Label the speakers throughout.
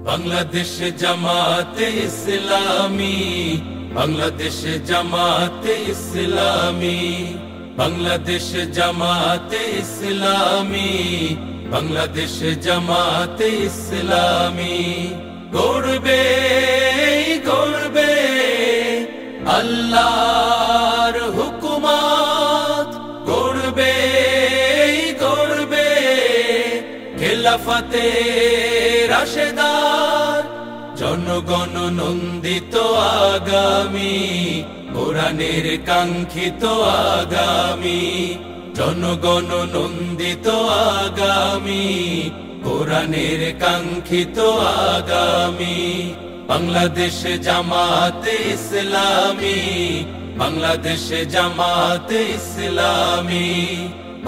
Speaker 1: বাংলাদেশ জামাতে ইসলামী, বাংলাদেশ জামাতে ইসলামী, বাংলাদেশ জামাতে ইসলামী, বাংলাদেশ জামাতে ইসলামী। গড়বে গড়বে আল্লাহর হুকুমত, গড়বে গড়বে খেলাফতে রাশেদার, জনগণ নন্দিত আগামী, কোরআনের কাঙ্ক্ষিত আগামী, জনগণ নন্দিত আগামী, কোরআনের কাঙ্ক্ষিত আগামী। বাংলাদেশ জামাতে ইসলামী, বাংলাদেশ জামাতে ইসলামী,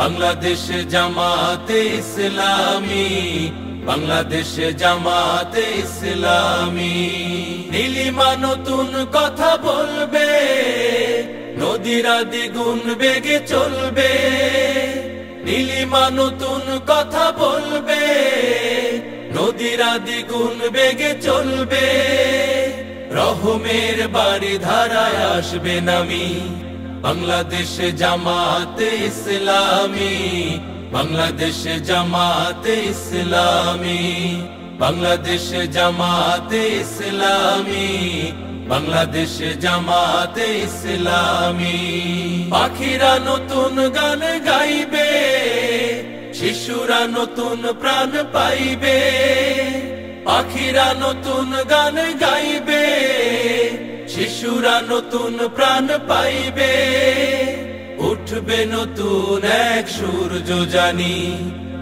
Speaker 1: বাংলাদেশ জামাতে ইসলামী, বাংলাদেশ জামাতে ইসলামী। নীলিমা নতুন কথা বলবে, নদীরা দ্বিগুণ বেগে চলবে। নীলিমা নতুন কথা বলবে, নদীরা দ্বিগুণ বেগে চলবে। রহমের বাড়ি ধারায় আসবে নামি, বাংলাদেশ জামাতে ইসলামী, বাংলাদেশ জামাতে ইসলামী, বাংলাদেশ জামাতে ইসলামী, বাংলাদেশ জামাতে ইসলামী। পাখিরা নতুন গান গাইবে, শিশুরা নতুন প্রাণ পাইবে। পাখিরা নতুন গান গাইবে, শিশুরা নতুন প্রাণ পাইবে। উঠবে নতুন এক সূর্য জানি,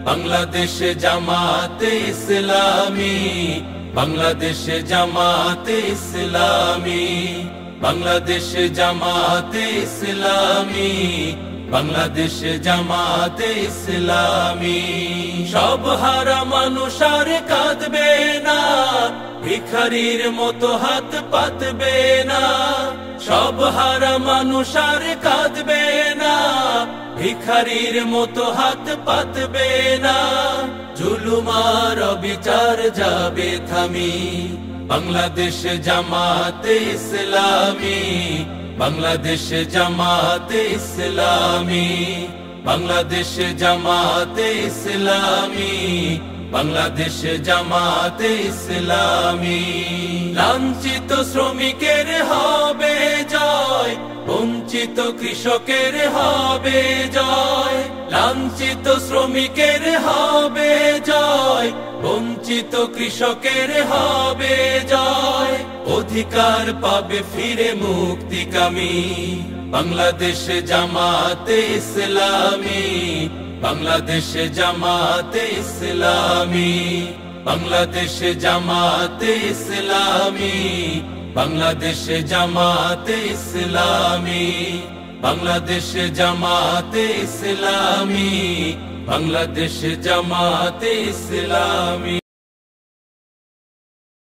Speaker 1: বাংলাদেশ জামাতে ইসলামী, বাংলাদেশ জামাতে ইসলামী, বাংলাদেশ জামাতে ইসলামী, বাংলাদেশ জামাতে ইসলামী। সব হারা মানুষ আর কাঁদবে না, ভিখারির মতো হাত পাতবে না। সব হারা মানুষ আর কাঁদবে না, ভিখারির মতো হাত পাতবে না। জুলুম আর অবিচার যাবে থামি, বাংলাদেশ জামাতে ইসলামী, বাংলাদেশ জামাতে ইসলামী, বাংলাদেশ জামাতে ইসলামী, বাংলাদেশ জামাতে ইসলামী। লাঞ্ছিত শ্রমিকের হবে জয়, বঞ্চিত কৃষকের হবে জয়। লাঞ্ছিত শ্রমিকের হবে জয়, বঞ্চিত কৃষকের হবে জয়। অধিকার পাবে ফিরে মুক্তিকামী, বাংলাদেশ জামাতে ইসলামী, বাংলাদেশ জামাতে ইসলামী, বাংলাদেশ জামাতে ইসলামী, বাংলাদেশ জামাতে ইসলামী, বাংলাদেশ জামাতে ইসলামী, বাংলাদেশ জামাতে ইসলামী।